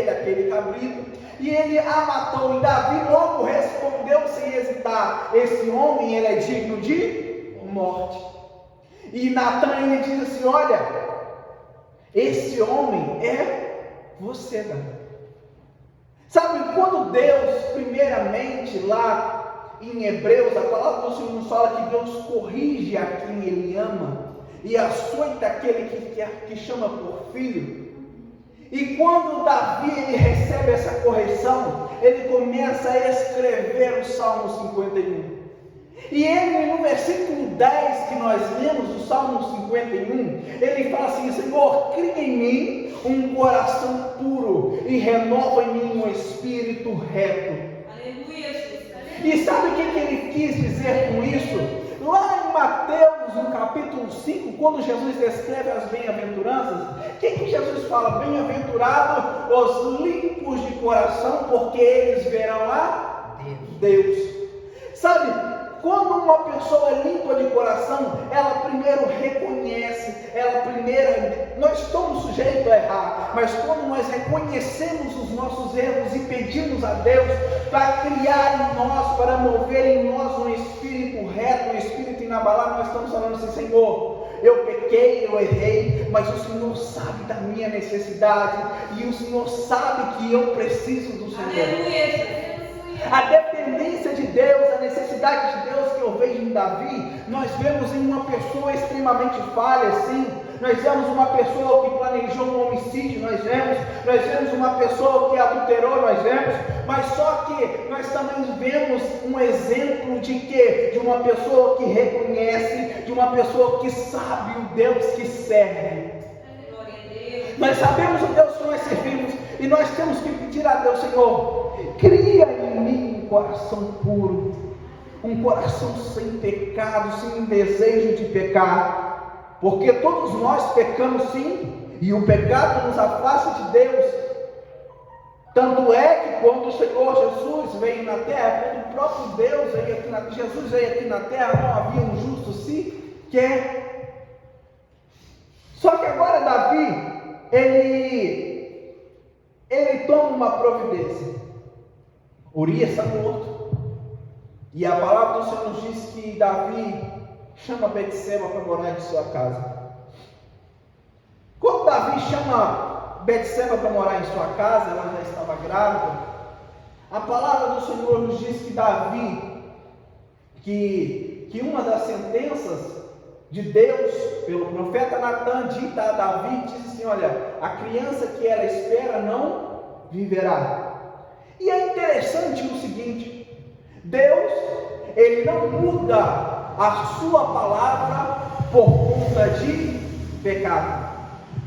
ovelha, aquele cabrito, e ele a matou. E Davi logo respondeu sem hesitar: esse homem, ele é digno de morte. E Natan, ele diz assim: olha, esse homem é você, Davi. Sabe, quando Deus, primeiramente, lá em Hebreus, a palavra do Senhor nos fala que Deus corrige a quem Ele ama e açoita aquele que chama por filho. E quando Davi ele recebe essa correção, ele começa a escrever o Salmo 51. E ele, no versículo 10 que nós lemos, o Salmo 51, ele fala assim: Senhor, cria em mim um coração puro e renova em mim um espírito reto. Aleluia, Jesus. E sabe o que ele quis dizer com isso? Lá em Mateus, no capítulo 5, quando Jesus descreve as bem-aventuranças, o que Jesus fala? Bem-aventurados os limpos de coração, porque eles verão a Deus. Sabe, quando uma pessoa é limpa de coração, ela primeiro reconhece, nós estamos sujeitos a errar, mas quando nós reconhecemos os nossos erros e pedimos a Deus para criar em nós, para mover em nós um espírito reto, um espírito inabalável, nós estamos falando assim: Senhor, eu pequei, eu errei, mas o Senhor sabe da minha necessidade, e o Senhor sabe que eu preciso do Senhor. Aleluia. A dependência de Deus, a necessidade de Deus que eu vejo em Davi, nós vemos em uma pessoa extremamente falha, sim. Nós vemos uma pessoa que planejou um homicídio, nós vemos uma pessoa que adulterou, nós vemos, mas só que nós também vemos um exemplo de quê? De uma pessoa que reconhece, de uma pessoa que sabe o Deus que serve. Nós sabemos o Deus que nós servimos, e nós temos que pedir a Deus: Senhor, cria em mim um coração puro, um coração sem pecado, sem desejo de pecar, porque todos nós pecamos sim, e o pecado nos afasta de Deus. Tanto é que quando o Senhor Jesus veio na terra, quando o próprio Deus veio aqui na terra, Jesus veio aqui na terra, não havia um justo sequer. Só que agora Davi, ele toma uma providência. Urias está morto, e a palavra do Senhor nos diz que Davi chama Betseba para morar em sua casa. Quando Davi chama Betseba para morar em sua casa, ela já estava grávida. A palavra do Senhor nos diz que Davi, que uma das sentenças de Deus, pelo profeta Natan, dita a Davi, diz assim: olha, a criança que ela espera não viverá. E é interessante o seguinte: Deus, Ele não muda a sua palavra por conta de pecado.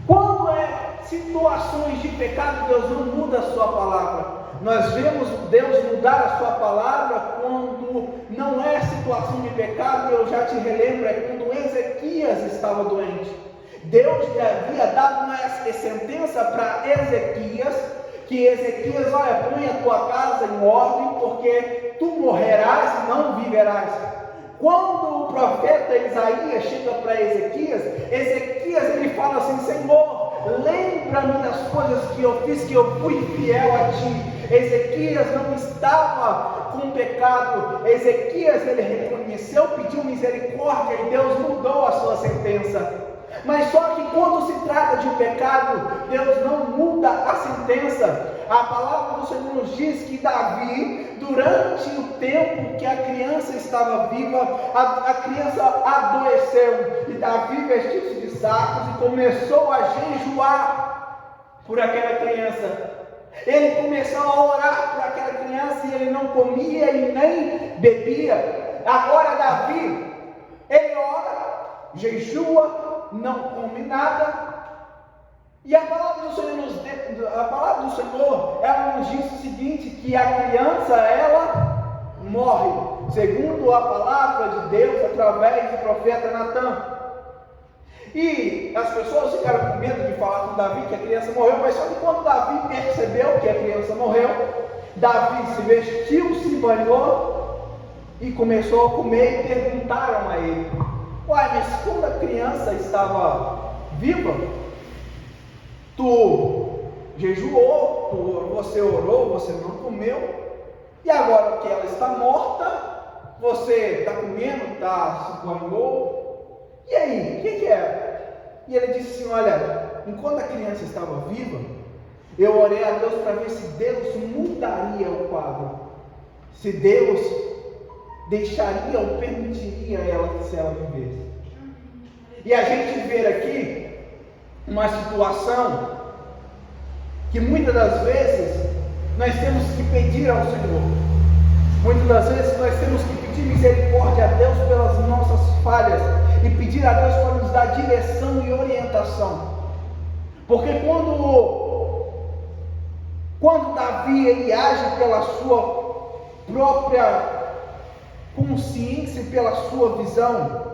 Quando é situações de pecado, Deus não muda a sua palavra. Nós vemos Deus mudar a sua palavra quando não é situação de pecado. Eu já te relembro, é quando Ezequias estava doente. Deus havia dado uma sentença para Ezequias, que Ezequias: olha, põe a tua casa em ordem, porque tu morrerás e não viverás. Quando o profeta Isaías chega para Ezequias, ele fala assim: Senhor, lembra-me das coisas que eu fiz, que eu fui fiel a ti. Ezequias não estava com pecado. Ezequias, ele reconheceu, pediu misericórdia, e Deus mudou a sua sentença. Mas só que quando se trata de pecado, Deus não muda a sentença. A palavra do Senhor nos diz que Davi, durante o tempo que a criança estava viva, a criança adoeceu, e Davi vestiu-se de sacos e começou a jejuar por aquela criança. Ele começou a orar por aquela criança, e ele não comia e nem bebia. Agora Davi, ele ora, jejua, não come nada, e a palavra do Senhor, ela nos diz o seguinte: que a criança, ela morre, segundo a palavra de Deus através do profeta Natan. E as pessoas ficaram com medo de falar com Davi que a criança morreu, mas só que quando Davi percebeu que a criança morreu, Davi se vestiu, se banhou e começou a comer. E perguntaram a ele: uai, mas quando a criança estava viva, tu jejuou, você orou, você não comeu, e agora que ela está morta, você está comendo, se banhou, e aí, o que é? E ele disse assim: olha, enquanto a criança estava viva, eu orei a Deus para ver se Deus mudaria o quadro, se Deus deixaria ou permitiria ela, se ela vivesse. E a gente vê aqui uma situação que muitas das vezes nós temos que pedir ao Senhor. Muitas das vezes nós temos que pedir misericórdia a Deus pelas nossas falhas e pedir a Deus para nos dar direção e orientação. Porque quando Davi ele age pela sua própria consciência e pela sua visão,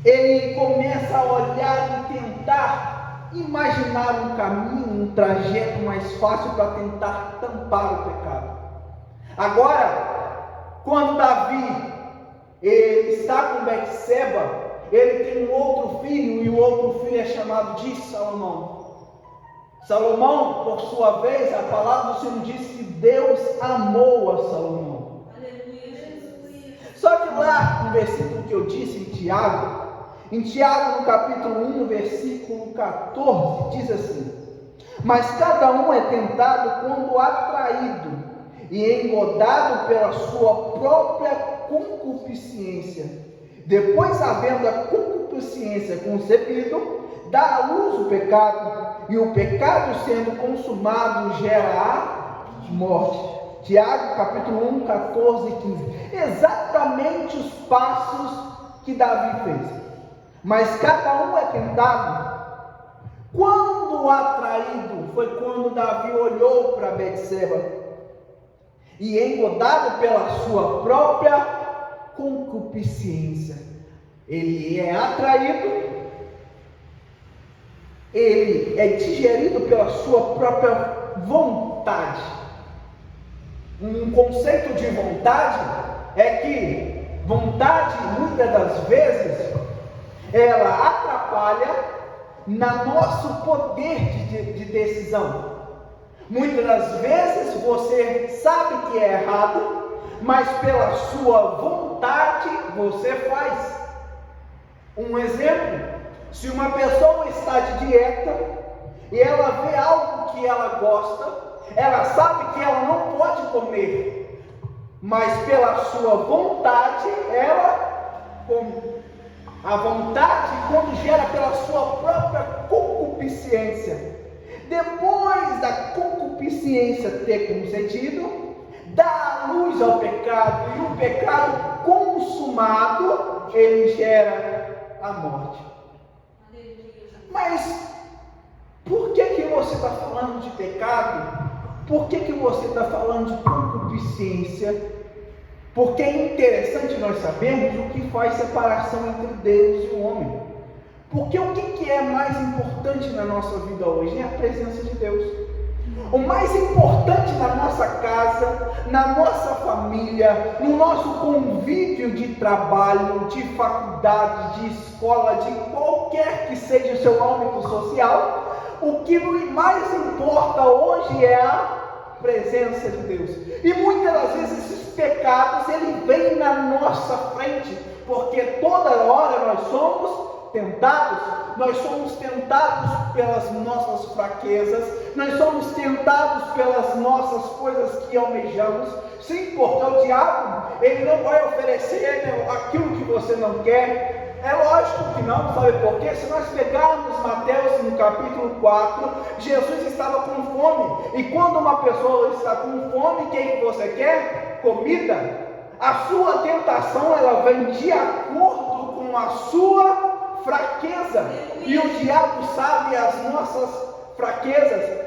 ele começa a olhar e tentar imaginar um caminho, um trajeto mais fácil para tentar tampar o pecado. Agora, quando Davi ele está com Betseba, ele tem um outro filho, e o outro filho é chamado de Salomão. Salomão, por sua vez, a palavra do Senhor diz que Deus amou a Salomão. Aleluia, Jesus. Só que lá no versículo que eu disse em Tiago no capítulo 1, no versículo 14, diz assim: mas cada um é tentado quando atraído e engodado pela sua própria concupiscência. Depois, havendo a concupiscência concebido, dá à luz o pecado, e o pecado sendo consumado gera a morte. Tiago capítulo 1, 14 e 15. Exatamente os passos que Davi fez. Mas cada um é tentado. Quando atraído, foi quando Davi olhou para Betseba e engodado pela sua própria concupiscência. Ele é atraído, ele é digerido pela sua própria vontade. Um conceito de vontade é que vontade, muitas das vezes, ela atrapalha no nosso poder de decisão. Muitas das vezes você sabe que é errado, mas pela sua vontade você faz. Um exemplo: se uma pessoa está de dieta e ela vê algo que ela gosta, ela sabe que ela não pode comer, mas pela sua vontade ela come. A vontade, quando gera pela sua própria concupiscência, depois da concupiscência ter concedido, dá a luz ao pecado, e o pecado consumado, ele gera a morte. Mas por que você está falando de pecado? Por que você está falando de concupiscência? Porque é interessante nós sabermos o que faz separação entre Deus e o homem. Porque o que é mais importante na nossa vida hoje? É a presença de Deus. O mais importante na nossa casa, na nossa família, no nosso convívio de trabalho, de faculdade, de escola, de qualquer que seja o seu âmbito social, o que mais importa hoje é a presença de Deus. E muitas das vezes esses pecados, ele vem na nossa frente, porque toda hora nós somos tentados pelas nossas fraquezas, nós somos tentados pelas nossas coisas que almejamos. Sim, porque o diabo, ele não vai oferecer aquilo que você não quer. É lógico que não, sabe por quê? Se nós pegarmos Mateus no capítulo 4, Jesus estava com fome, e quando uma pessoa está com fome, o que você quer? Comida. A sua tentação, ela vem de acordo com a sua fraqueza, e o diabo sabe as nossas fraquezas.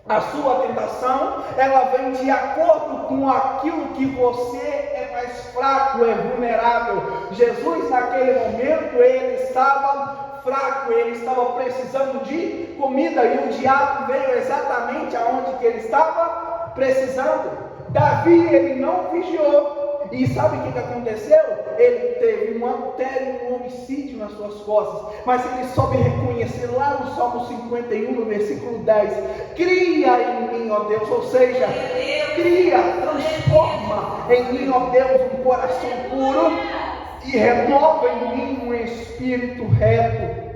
A sua tentação, ela vem de acordo com aquilo que você é mais fraco, é vulnerável. Jesus, naquele momento, ele estava fraco, ele estava precisando de comida, e o diabo veio exatamente aonde que ele estava precisando. Davi, ele não vigiou, E sabe o que aconteceu? Ele teve um adultério e um homicídio nas suas costas. Mas ele soube reconhecer lá no Salmo 51, no versículo 10. Cria em mim, ó Deus. Ou seja, cria, transforma em mim, ó Deus, um coração puro. E renova em mim um espírito reto.